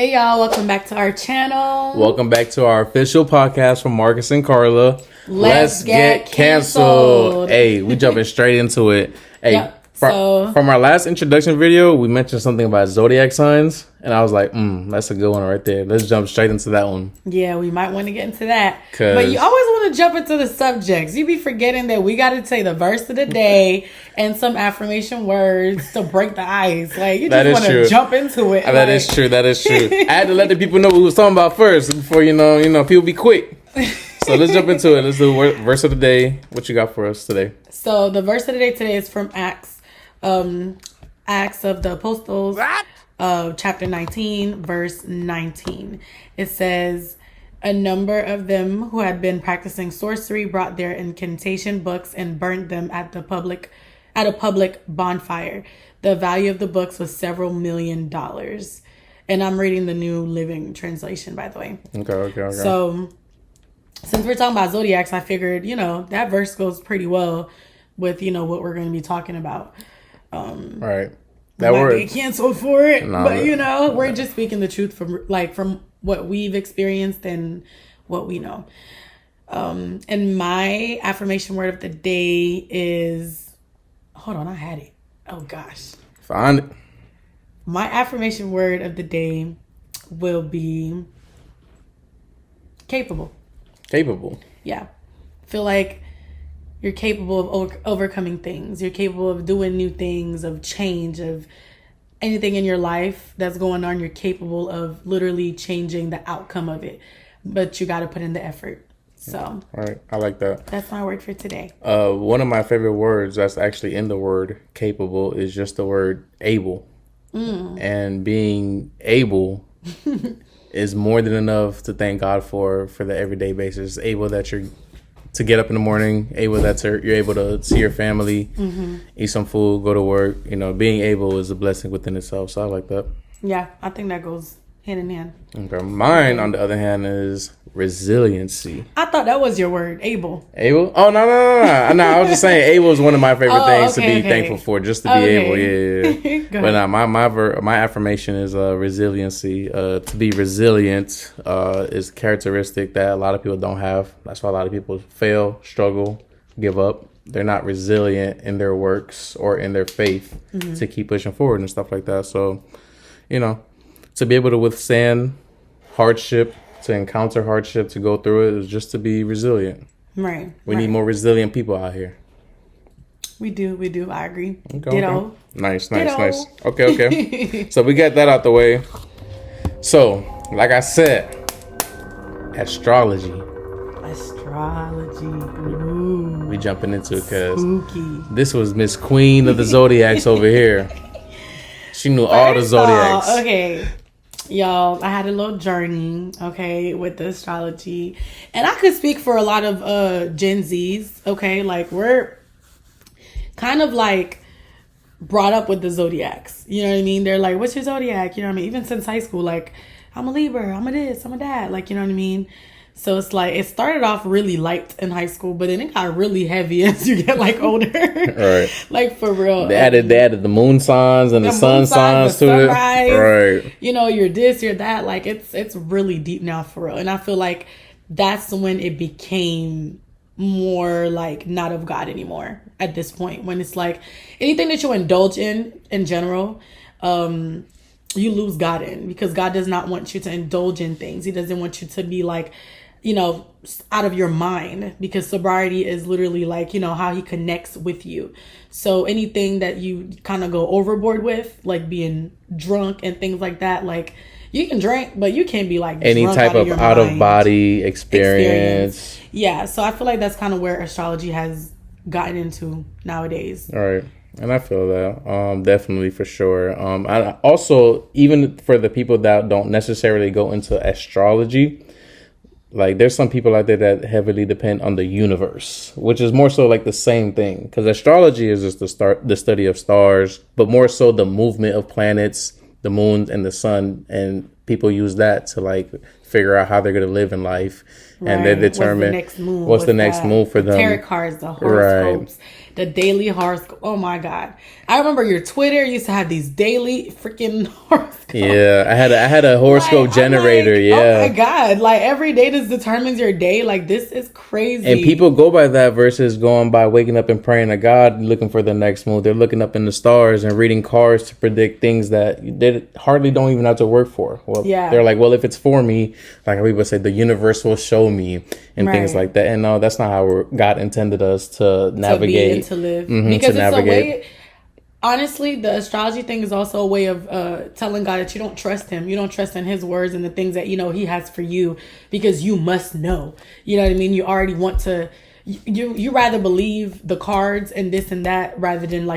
Hey y'all, welcome back to our channel. Welcome back to our official podcast from Marcus and Carla. Let's get canceled. Hey, we jumping straight into it. Hey, Yep. From our last introduction video, we mentioned something about zodiac signs, and I was like, that's a good one right there. Let's jump straight into that one. Yeah, we might want to get into that. But you always want to jump into the subjects. You be forgetting that we got to say the verse of the day and some affirmation words to break the ice. Like, you just want to jump into it. That is true. I had to let the people know what we was talking about first before, people be quick. So let's jump into it. Let's do verse of the day. What you got for us today? So the verse of the day today is from Acts of the Apostles, chapter 19, verse 19. It says, a number of them who had been practicing sorcery brought their incantation books and burnt them at a public bonfire. The value of the books was several $1 million. And I'm reading the New Living Translation, by the way. Okay. So since we're talking about zodiacs, I figured, that verse goes pretty well with, what we're going to be talking about. Right. That word get canceled for it, but we're just speaking the truth from what we've experienced and what we know. And my affirmation word of the day is, hold on, I had it. Oh gosh, find it. My affirmation word of the day will be capable. Capable. Yeah, feel like you're capable of overcoming things. You're capable of doing new things, of change, of anything in your life that's going on. You're capable of literally changing the outcome of it. But you got to put in the effort. So, all right. I like that. That's my word for today. One of my favorite words that's actually in the word capable is just the word able. And being able is more than enough to thank God for the everyday basis. Able that you're to get up in the morning, able that you're able to see your family, eat some food, go to work. Being able is a blessing within itself. So I like that. Yeah, I think that goes hand in hand. Okay. Mine, on the other hand, is resiliency. I thought that was your word, able. Able? Oh, no. No, I was just saying able is one of my favorite things to be thankful for, just to be able. Yeah. But my affirmation is resiliency. To be resilient is a characteristic that a lot of people don't have. That's why a lot of people fail, struggle, give up. They're not resilient in their works or in their faith to keep pushing forward and stuff like that. So, to be able to withstand hardship, to encounter hardship, to go through it, is just to be resilient. Right. We need more resilient people out here. We do. I agree. Okay, Ditto. Okay. Nice. Okay. So we got that out the way. So, like I said, astrology. Ooh. We jumping into it because this was Miss Queen of the Zodiacs over here. She knew all the Zodiacs. Okay. Y'all, I had a little journey, with the astrology. And I could speak for a lot of Gen Zs, Like, we're kind of like brought up with the Zodiacs. You know what I mean? They're like, what's your Zodiac? You know what I mean? Even since high school, like, I'm a Libra, I'm a this, I'm a that. Like, you know what I mean? So it's like, it started off really light in high school, but then it got really heavy as you get older. Right. Like, for real. They added the moon signs and the sun signs to it. Right. You're this, you're that. Like, it's really deep now, for real. And I feel like that's when it became more like not of God anymore at this point. When it's like anything that you indulge in general, you lose God in, because God does not want you to indulge in things. He doesn't want you to be like, out of your mind, because sobriety is literally like, how he connects with you. So anything that you kind of go overboard with, like being drunk and things like that, like you can drink, but you can't be like any type of out of body experience. Yeah. So I feel like that's kind of where astrology has gotten into nowadays. All right. And I feel that, definitely, for sure. I also, even for the people that don't necessarily go into astrology, like there's some people out there that heavily depend on the universe, which is more so like the same thing. Because astrology is just the study of stars, but more so the movement of planets, the moon and the sun. And people use that to like figure out how they're going to live in life. Right. And they determine what's the next move for them. Tarot cards, the horoscopes. Right. the daily horoscope. Oh my God. I remember your Twitter used to have these daily freaking horoscopes. Yeah, I had a horoscope generator. Oh my God. Like every day this determines your day. Like this is crazy. And people go by that versus going by waking up and praying to God, looking for the next move. They're looking up in the stars and reading cards to predict things that they hardly don't even have to work for. Well, they're like, well, if it's for me, like we would say, the universe will show me and things like that. And no, that's not how God intended us to navigate. To be and to live. Because it's a way... Honestly, the astrology thing is also a way of telling God that you don't trust him. You don't trust in his words and the things that, he has for you because you must know. You know what I mean? You already want to, you rather believe the cards and this and that rather than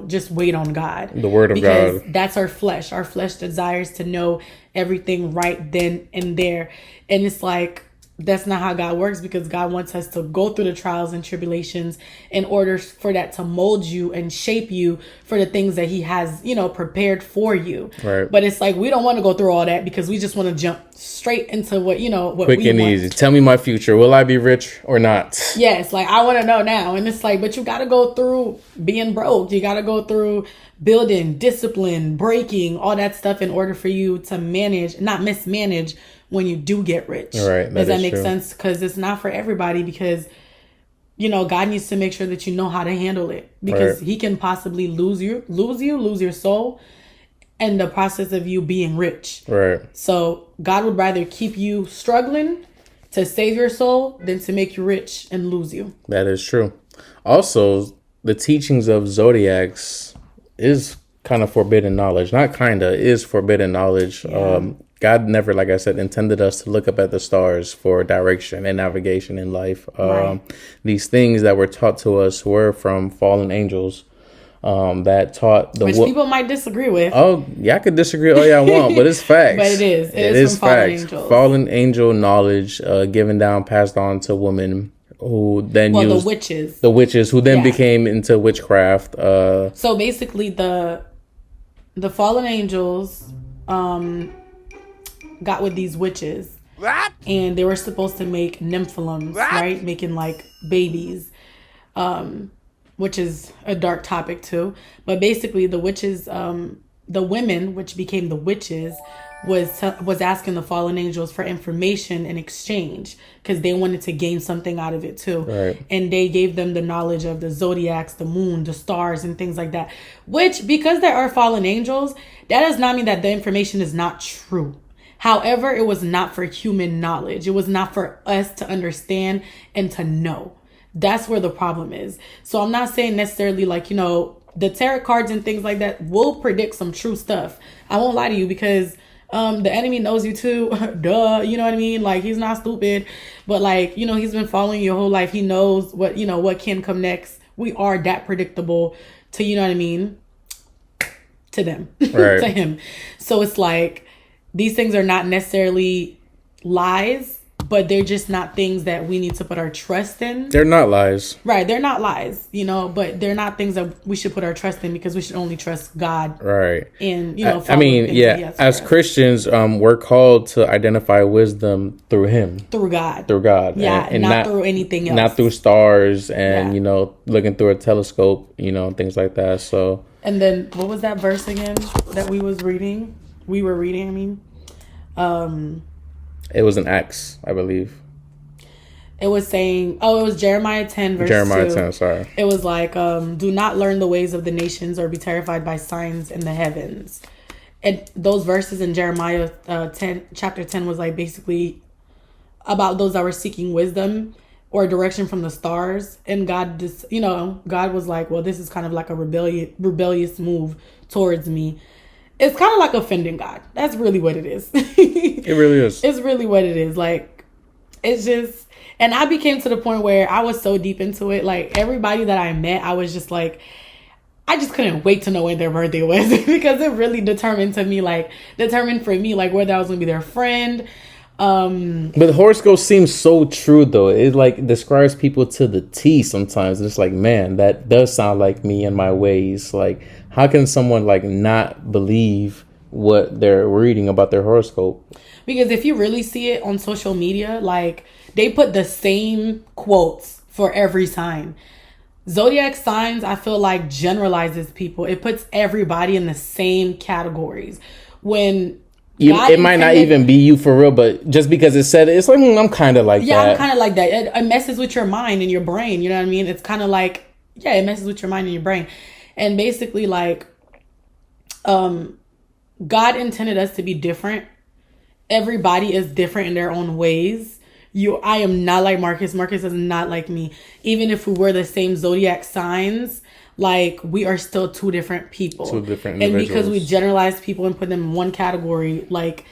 just wait on God. The word of God. Because that's our flesh. Our flesh desires to know everything right then and there. And it's like, that's not how God works, because God wants us to go through the trials and tribulations in order for that to mold you and shape you for the things that he has, prepared for you. Right. But it's like, we don't want to go through all that because we just want to jump straight into what quick and easy. Tell me my future. Will I be rich or not? Yes. Like, I want to know now. And it's like, but you got to go through being broke. You got to go through building, discipline, breaking, all that stuff in order for you to manage, not mismanage when you do get rich. Right. Does that make sense? Because it's not for everybody, because God needs to make sure that you know how to handle it, because he can possibly lose your soul in the process of you being rich. Right. So God would rather keep you struggling to save your soul than to make you rich and lose you. That is true. Also, the teachings of Zodiacs is kind of forbidden knowledge. Not kinda, is forbidden knowledge. Yeah. God never, like I said, intended us to look up at the stars for direction and navigation in life. These things that were taught to us were from fallen angels that taught which people might disagree with. Oh, yeah, I could disagree all y'all want, but it's facts. But it is from fallen angels. Fallen angel knowledge given down, passed on to women who then used... The witches who then became into witchcraft. So basically the fallen angels... got with these witches, and they were supposed to make nymphalims, right? Making like babies, which is a dark topic too. But basically the witches, the women, which became the witches, was asking the fallen angels for information in exchange, because they wanted to gain something out of it too. Right. And they gave them the knowledge of the zodiacs, the moon, the stars, and things like that, which, because there are fallen angels, that does not mean that the information is not true. However, it was not for human knowledge. It was not for us to understand and to know. That's where the problem is. So I'm not saying necessarily like, the tarot cards and things like that will predict some true stuff. I won't lie to you, because the enemy knows you too. Duh. You know what I mean? Like, he's not stupid, but like, he's been following you your whole life. He knows what, what can come next. We are that predictable to, you know what I mean? To them, right. To him. So it's like, these things are not necessarily lies, but they're just not things that we need to put our trust in. They're not lies. Right. They're not lies, but they're not things that we should put our trust in, because we should only trust God. Right. And, I mean, as Christians, we're called to identify wisdom through him. Through God. Yeah. And not through anything else. Not through stars and, looking through a telescope, things like that. So. And then what was that verse again that we were reading, I mean? It was an Acts, I believe. It was saying, it was Jeremiah 10 verse 2. Jeremiah 10, sorry. It was like, do not learn the ways of the nations or be terrified by signs in the heavens. And those verses in Jeremiah chapter 10 was like basically about those that were seeking wisdom or direction from the stars. And God just, God was like, well, this is kind of like a rebellious move towards me. It's kind of like offending God. That's really what it is. It really is. It's really what it is. Like, it's just, and I became to the point where I was so deep into it. Like, everybody that I met, I was just like, I just couldn't wait to know when their birthday was, because it really determined for me, like, whether I was going to be their friend. But the horoscope seems so true, though. It like describes people to the T sometimes. It's like, man, that does sound like me and my ways. Like, how can someone like not believe what they're reading about their horoscope? Because if you really see it on social media, like, they put the same quotes for every sign. Zodiac signs, I feel like, generalizes people. It puts everybody in the same categories. When it might not even be you for real, but just because it said it, it's like, I'm kind of like that. Yeah, I'm kind of like that. It messes with your mind and your brain. You know what I mean? It's kind of like, yeah, it messes with your mind and your brain. And basically, like, God intended us to be different. Everybody is different in their own ways. I am not like Marcus. Marcus is not like me. Even if we were the same zodiac signs, like, we are still two different people. Two different individuals. And because we generalize people and put them in one category, like,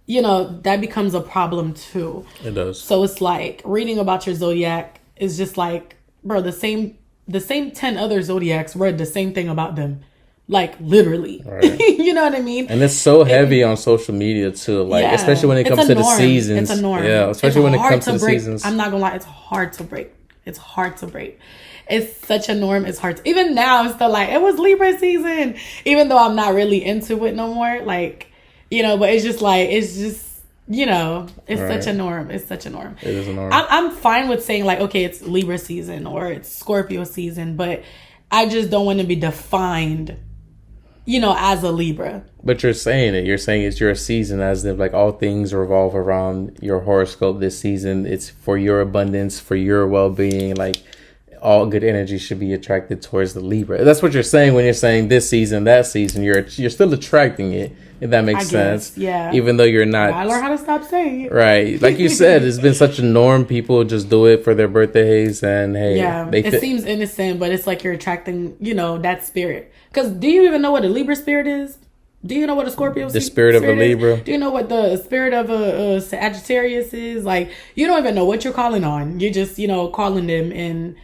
you know, that becomes a problem too. It does. So it's like, reading about your zodiac is just like, bro, the same 10 other zodiacs read the same thing about them. Like, literally. Right. You know what I mean? And it's so heavy on social media too. Like, especially when it comes to the seasons. It's a norm. Yeah, especially when it comes to the seasons. I'm not gonna lie, it's hard to break. It's hard to break. It's such a norm. It's hard to, even now I'm still like, it was Libra season. Even though I'm not really into it no more. Like, you know, but it's just like, you know, it's such a norm. It's such a norm. It is a norm. I'm fine with saying, like, okay, it's Libra season or it's Scorpio season, but I just don't want to be defined, you know, as a Libra. But you're saying it's your season, as if, like, all things revolve around your horoscope this season. It's for your abundance, for your well-being. Like, all good energy should be attracted towards the Libra. That's what you're saying when you're saying this season, that season. You're still attracting it, if that makes sense. Yeah. Even though you're not. I learned how to stop saying it. Right. Like you said, it's been such a norm. People just do it for their birthdays, and hey. Yeah. It seems innocent, but it's like you're attracting, you know, that spirit. Because do you even know what a Libra spirit is? Do you know what a Scorpio the spirit of a Libra? Do you know what the spirit of a Sagittarius is? Like, you don't even know what you're calling on. You're just, you know, calling them, and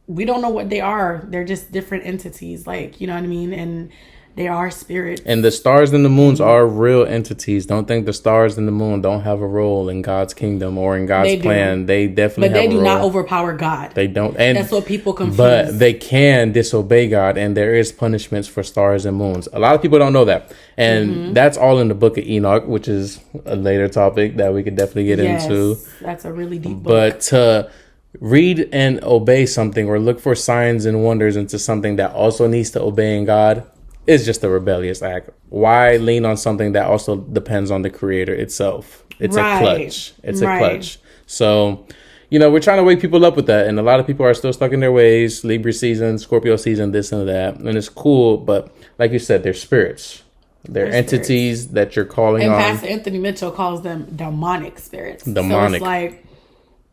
we don't know what they are. They're just different entities, like, you know what I mean? And they are spirits. And the stars and the moons are real entities. Don't think the stars and the moon don't have a role in God's kingdom or in God's plan. They definitely have a role. But they do not overpower God. They don't. And that's what people confuse. But they can disobey God, and there is punishments for stars and moons. A lot of people don't know that. And that's all in the book of Enoch, which is a later topic that we could definitely get into. That's a really deep book. But to read and obey something, or look for signs and wonders into something that also needs to obey in God, is just a rebellious act. Why lean on something that also depends on the Creator itself? It's a clutch. It's a clutch. So, you know, we're trying to wake people up with that. And a lot of people are still stuck in their ways. Libra season, Scorpio season, this and that. And it's cool. But like you said, they're spirits. They're entities spirits that you're calling on. And Pastor Anthony Mitchell calls them demonic spirits. Demonic. So it's like,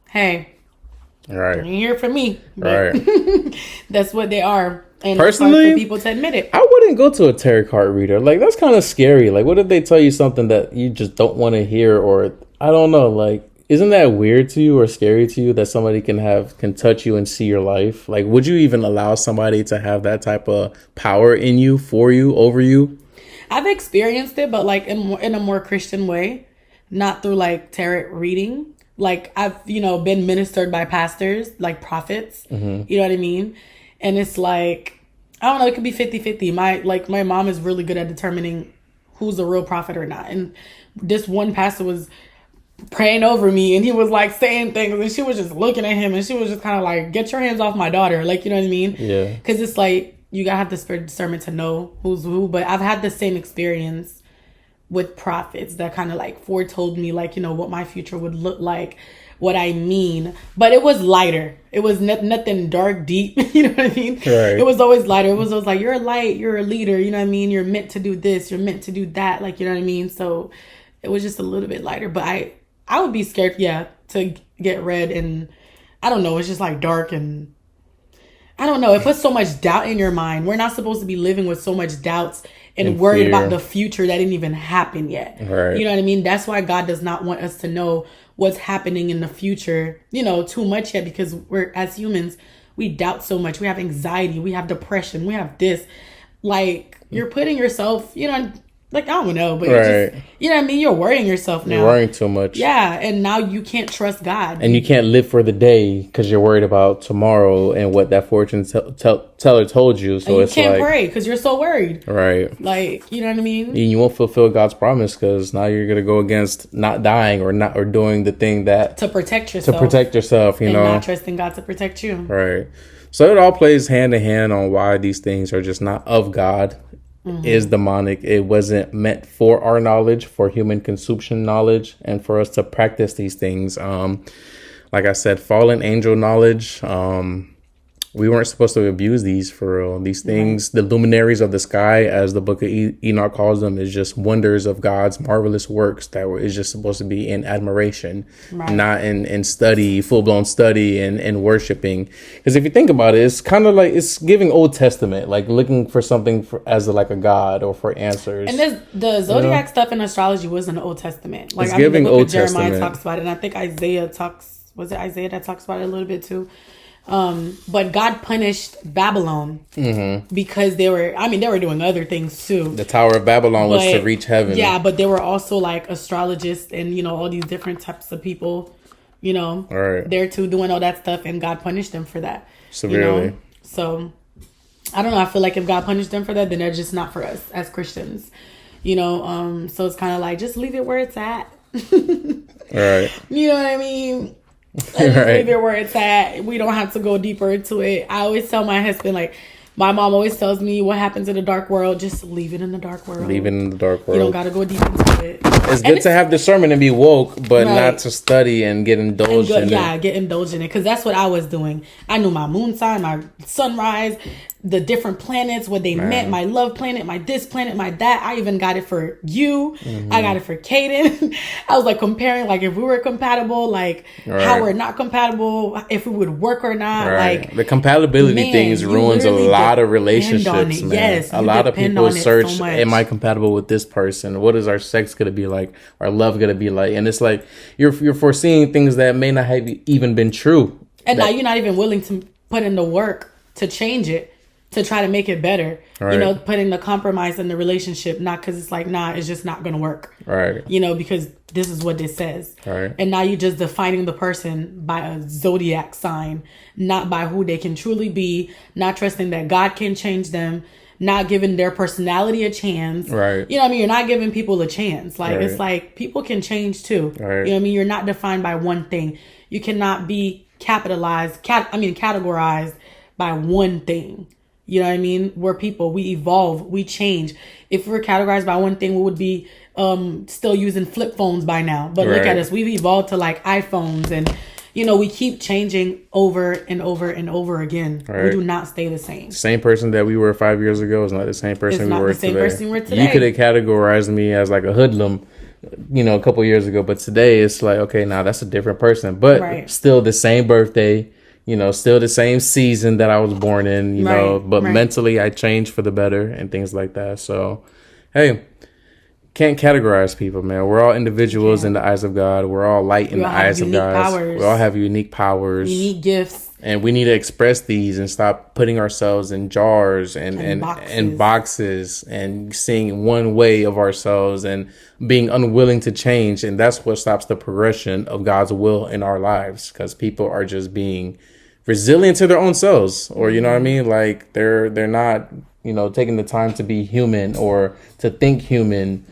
hey, right, you hear from me. Right. That's what they are. And personally, it's hard for people to admit it. I wouldn't go to a tarot card reader. Like, that's kind of scary. Like, what if they tell you something that you just don't want to hear? Or I don't know. Like, isn't that weird to you or scary to you that somebody can touch you and see your life? Like, would you even allow somebody to have that type of power in you, for you, over you? I've experienced it, but like in a more Christian way, not through like tarot reading. Like, I've, you know, been ministered by pastors, like prophets, you know what I mean? And it's like, I don't know, it could be 50-50. My mom is really good at determining who's a real prophet or not. And this one pastor was praying over me, and he was like saying things, and she was just looking at him, and she was just kind of like, get your hands off my daughter. Like, you know what I mean? Yeah. Because it's like, you gotta have the spirit of discernment to know who's who. But I've had the same experience with prophets that kind of like foretold me, like, you know, what my future would look like, what I mean. But it was lighter. It was nothing dark, deep. You know what I mean? Right. It was always lighter. It was always like, you're a light, you're a leader. You know what I mean? You're meant to do this. You're meant to do that. Like, you know what I mean? So it was just a little bit lighter. But I would be scared, to get read. And I don't know. It's just like dark, and I don't know. It puts so much doubt in your mind. We're not supposed to be living with so much doubts and worried about the future that didn't even happen yet. Right. You know what I mean? That's why God does not want us to know what's happening in the future, you know, too much yet, because we're, as humans, we doubt so much. We have anxiety. We have depression. We have this. Like, you're putting yourself, you know, like, I don't know, but you know what I mean? You're worrying yourself now. You're worrying too much. Yeah, and now you can't trust God. And you can't live for the day because you're worried about tomorrow and what that fortune teller told you. So and you can't pray because you're so worried. Right. Like, you know what I mean? And you won't fulfill God's promise because now you're going to go against not dying or doing the thing that... To protect yourself. To protect yourself, you know? And not trusting God to protect you. Right. So it all plays hand in hand on why these things are just not of God, is demonic. It wasn't meant for our knowledge, for human consumption knowledge, and for us to practice these things. Like I said, fallen angel knowledge. We weren't supposed to abuse these for real. These things, the luminaries of the sky, as the book of Enoch calls them, is just wonders of God's marvelous works that is just supposed to be in admiration, not in study, full-blown study and worshiping. Because if you think about it, it's kind of like it's giving Old Testament, like looking for something as like a God or for answers. And the Zodiac stuff in astrology was in the Old Testament. Like it's giving Old Jeremiah Testament. talks about it, and I think Isaiah that talks about it a little bit too. But God punished Babylon because they were doing other things too. The Tower of Babylon was to reach heaven. Yeah, but they were also like astrologists and, all these different types of people, there too doing all that stuff, and God punished them for that. Severely. So, I don't know. I feel like if God punished them for that, then they're just not for us as Christians. So it's kind of like, just leave it where it's at. Right. You know what I mean? Leave it where it's at. We don't have to go deeper into it. I always tell my husband, like, my mom always tells me, what happens in the dark world, just leave it in the dark world. Leave it in the dark world. You don't got to go deep into it. It's good to have discernment and be woke, but not to study and get indulged in it. Yeah, get indulged in it. Because that's what I was doing. I knew my moon sign, my sunrise, the different planets, what they meant, my love planet, my this planet, my that. I even got it for you. I got it for Kaden. I was like comparing, like, if we were compatible, like how we're not compatible, if we would work or not. Like, the compatibility things ruins a lot of relationships, man. Yes, a lot of people search, am I compatible with this person? What is our sex going to be like? Our love going to be like? And it's like you're foreseeing things that may not have even been true. And now you're not even willing to put in the work to change it, to try to make it better. Putting the compromise in the relationship, not because it's like, nah, it's just not going to work. Right. Because this is what this says. Right. And now you're just defining the person by a zodiac sign, not by who they can truly be, not trusting that God can change them, not giving their personality a chance. Right. You're not giving people a chance. Like, it's like, people can change too. Right. You're not defined by one thing. You cannot be categorized by one thing. We're people. We evolve. We change. If we're categorized by one thing, we would be still using flip phones by now. But look at us. We've evolved to like iPhones, and we keep changing over and over and over again. We do not stay the same. Same person that we were 5 years ago is not the same person we were today. You could have categorized me as like a hoodlum, a couple years ago, but today it's like, okay, now that's a different person, but still the same birthday. Still the same season that I was born in, but mentally I changed for the better and things like that. So, hey, can't categorize people, man. We're all individuals in the eyes of God. We're all light in the eyes of God. We all have unique powers. Unique gifts. And we need to express these and stop putting ourselves in jars and boxes and seeing one way of ourselves and being unwilling to change. And that's what stops the progression of God's will in our lives, because people are just being resilient to their own selves, or like they're not taking the time to be human or to think human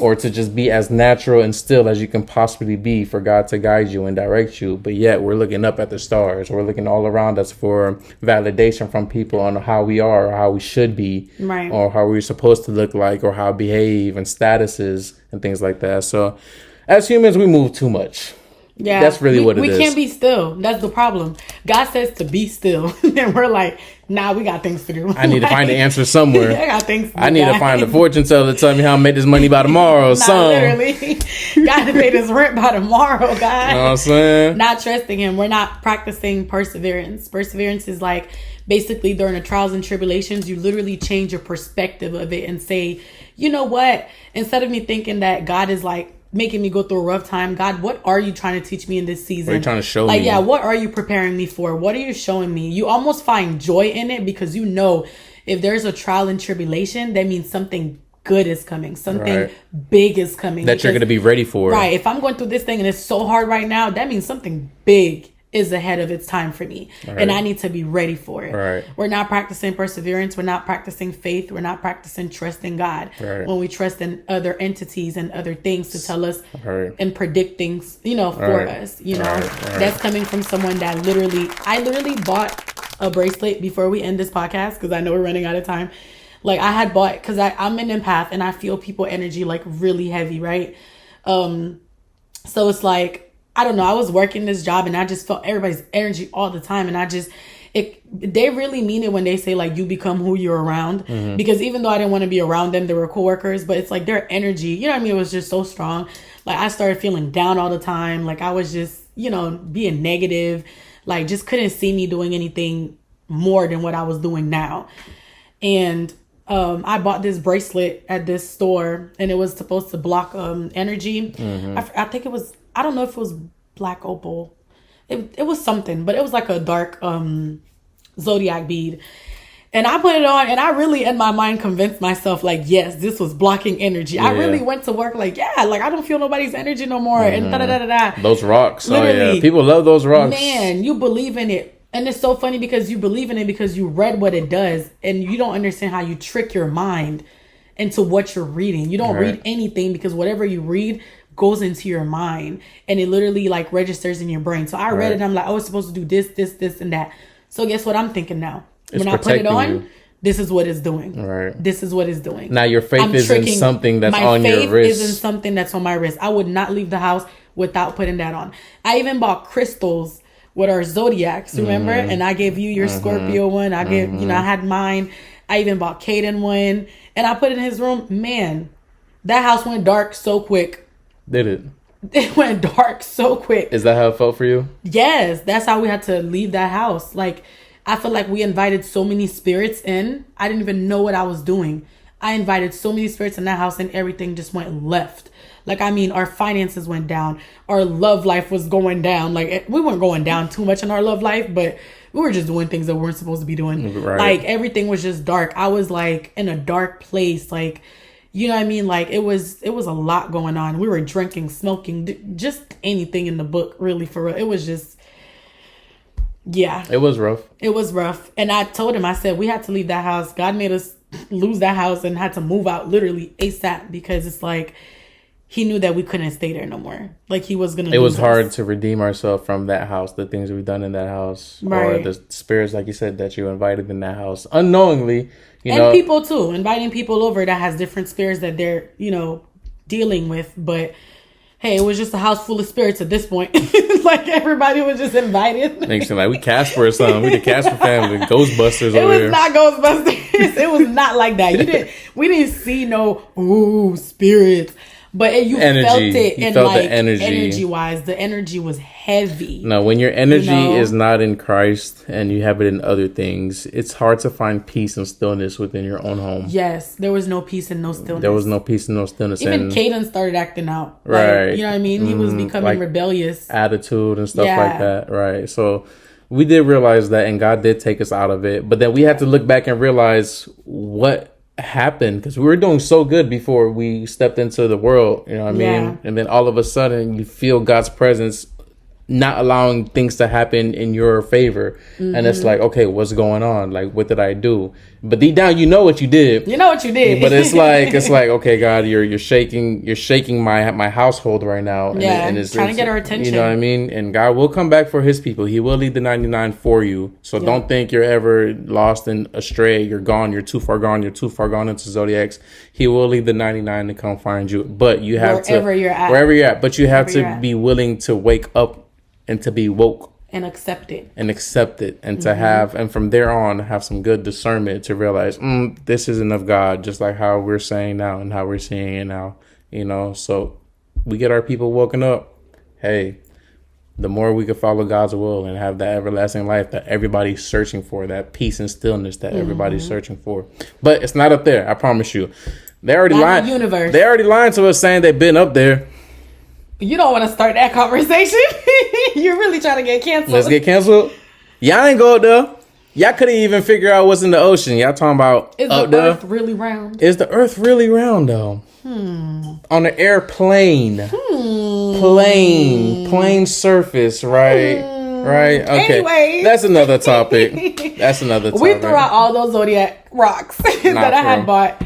or to just be as natural and still as you can possibly be for God to guide you and direct you. But yet we're looking up at the stars, we're looking all around us for validation from people on how we are or how we should be, or how we're supposed to look like or how behave and statuses and things like that. So as humans, we move too much. Yeah, that's really what it is. We can't be still. That's the problem. God says to be still, and we're like, nah, we got things to do. I need to find the answer somewhere. I got things to do. I need to find a fortune teller to tell me how I make this money by tomorrow. Literally. Got to pay this rent by tomorrow, guys. You know what I'm saying? Not trusting him. We're not practicing perseverance. Perseverance is like, basically during the trials and tribulations, you literally change your perspective of it and say, you know what? Instead of me thinking that God is like, making me go through a rough time, God, what are you trying to teach me in this season? What are you trying to show me? Yeah, what are you preparing me for? What are you showing me? You almost find joy in it, because if there's a trial and tribulation, that means something good is coming. Something big is coming. That you're going to be ready for. Right. If I'm going through this thing and it's so hard right now, that means something big is ahead of its time for me. And I need to be ready for it. We're not practicing perseverance. We're not practicing faith. We're not practicing trust in God. When we trust in other entities and other things to tell us and predict things, for us, that's coming from someone that I literally bought a bracelet before we end this podcast, because I know we're running out of time. Like, I had bought, because I'm an empath and I feel people energy like really heavy, right? So it's like, I don't know, I was working this job and I just felt everybody's energy all the time. And they really mean it when they say like you become who you're around. Because even though I didn't want to be around them, they were coworkers, but it's like their energy, you know what I mean? It was just so strong. Like, I started feeling down all the time. Like, I was just, being negative, like just couldn't see me doing anything more than what I was doing now. And I bought this bracelet at this store, and it was supposed to block energy. I think it was, I don't know if it was black opal. It was something, but it was like a dark Zodiac bead. And I put it on, and I really, in my mind, convinced myself, like, yes, this was blocking energy. Yeah. I really went to work like, yeah, like, I don't feel nobody's energy no more. And da-da-da-da-da. Those rocks. Literally, oh, yeah. People love those rocks. Man, you believe in it. And it's so funny because you believe in it because you read what it does, and you don't understand how you trick your mind into what you're reading. You don't read anything, because whatever you read goes into your mind, and it literally like registers in your brain. So I read it, and I'm like, oh, it's supposed to do this, this, this, and that. So guess what I'm thinking now? When I put it on, this is what it's doing. Right. This is what it's doing. Now your faith is in something that's on your wrist. My faith is in something that's on my wrist. I would not leave the house without putting that on. I even bought crystals with our Zodiacs, remember? And I gave you your Scorpio one. I gave, I had mine. I even bought Caden one, and I put it in his room. Man, that house went dark so quick. Did it? It went dark so quick. Is that how it felt for you? Yes, that's how we had to leave that house. Like, I feel like we invited so many spirits in. I didn't even know what I was doing. I invited so many spirits in that house, and everything just went left. Like, I mean, our finances went down. Our love life was going down. Like, we weren't going down too much in our love life, but we were just doing things that we weren't supposed to be doing. Right. Like, everything was just dark. I was like in a dark place. Like, you know what I mean? Like, it was a lot going on. We were drinking, smoking, just anything in the book, really, for real. It was just, yeah. It was rough. It was rough. And I told him, I said, we had to leave that house. God made us lose that house and had to move out literally ASAP, because it's like, he knew that we couldn't stay there no more. Like, he was going to. It was hard to redeem ourselves from that house, the things we've done in that house. Right. Or the spirits, like you said, that you invited in that house unknowingly. And people too, inviting people over that has different spirits that they're, dealing with. But hey, it was just a house full of spirits at this point. Like, everybody was just invited. Makes it like we Casper or something. We the Casper family, Ghostbusters over here. It was not Ghostbusters. It was not like that. We didn't see no spirits. But you felt it, and like energy-wise, the energy was heavy. No, when your energy is not in Christ and you have it in other things, it's hard to find peace and stillness within your own home. Yes, there was no peace and no stillness. There was no peace and no stillness. Even Caden started acting out. Right. Like, you know what I mean? He was becoming rebellious. Attitude and stuff like that. Right. So we did realize that, and God did take us out of it. But then we had to look back and realize what happened, because we were doing so good before we stepped into the world, you know what I mean? And then all of a sudden you feel God's presence not allowing things to happen in your favor. And it's like, okay, what's going on? Like, what did I do? But deep down, you know what you did. You know what you did. But it's like, okay, God, you're shaking my household right now. And it's trying to get our attention. You know what I mean? And God will come back for his people. He will lead the 99 for you. So don't think you're ever lost and astray. You're gone. You're too far gone. You're too far gone into Zodiacs. He will lead the 99 to come find you. But you have wherever you're at. But you have to be willing to wake up and to be woke. And accept it. And to have, and from there on, have some good discernment to realize, this isn't of God, just like how we're saying now and how we're seeing it now, So we get our people woken up. Hey, the more we can follow God's will and have that everlasting life that everybody's searching for, that peace and stillness that everybody's searching for. But it's not up there, I promise you. They already lied. They already lied to us saying they've been up there. You don't want to start that conversation. You're really trying to get canceled. Let's get canceled. Y'all ain't go up there. Y'all couldn't even figure out what's in the ocean. Y'all talking about is up there. Is the earth really round? Is the earth really round, though? On the airplane. Plane surface, right? Right? Okay. Anyway. That's another topic. We threw out all those Zodiac rocks that I had bought,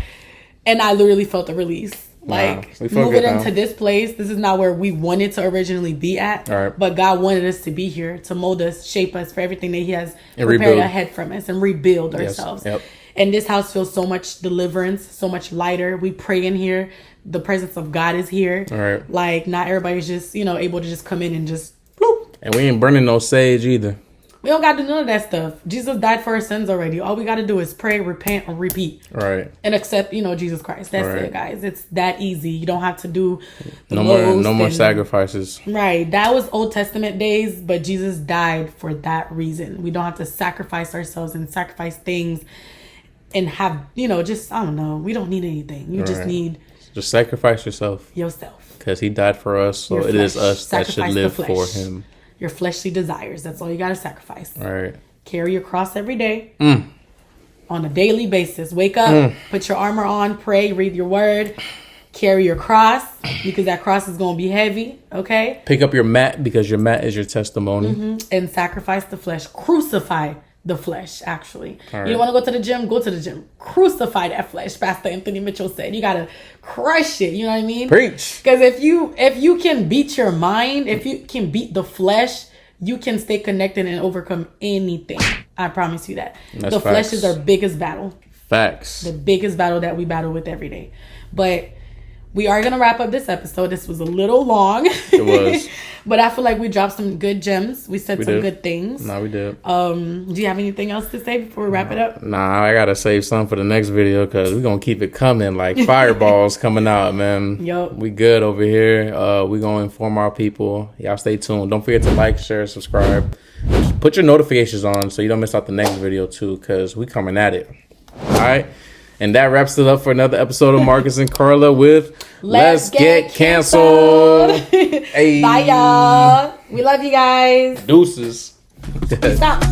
and I literally felt a release. Like, move it into this place. This is not where we wanted to originally be at. Right. But God wanted us to be here to mold us, shape us for everything that He has prepared ahead from us and rebuild ourselves. Yep. And this house feels so much deliverance, so much lighter. We pray in here. The presence of God is here. All right. Like, not everybody's just, able to just come in and just bloop. And we ain't burning no sage either. We don't got to do none of that stuff. Jesus died for our sins already. All we got to do is pray, repent, or repeat. Right. And accept, Jesus Christ. That's it, guys. It's that easy. You don't have to do no more sacrifices. Right. That was Old Testament days, but Jesus died for that reason. We don't have to sacrifice ourselves and sacrifice things and have, just, I don't know. We don't need anything. You just need... Just sacrifice yourself. Because He died for us, so it is us that should live for Him. Your fleshly desires. That's all you got to sacrifice. All right. Carry your cross every day. On a daily basis. Wake up, put your armor on, pray, read your word, carry your cross because that cross is going to be heavy. Okay. Pick up your mat because your mat is your testimony. And sacrifice the flesh. Crucify the flesh, actually. Right. You don't want to go to the gym? Go to the gym. Crucify that flesh, Pastor Anthony Mitchell said. You got to crush it. You know what I mean? Preach. Because if you can beat your mind, if you can beat the flesh, you can stay connected and overcome anything. I promise you that. That's the facts. flesh is our biggest battle. Facts. The biggest battle that we battle with every day. But we are going to wrap up this episode. This was a little long. It was. But I feel like we dropped some good gems. We said some good things. No, we did. Do you have anything else to say before we wrap it up? Nah, I got to save some for the next video because we're going to keep it coming like fireballs coming out, man. Yup. We good over here. We're going to inform our people. Y'all stay tuned. Don't forget to like, share, subscribe. Put your notifications on so you don't miss out the next video too because we coming at it. All right. And that wraps it up for another episode of Marcus and Carla with Let's Get Canceled. Hey. Bye, y'all. We love you guys. Deuces. Stop.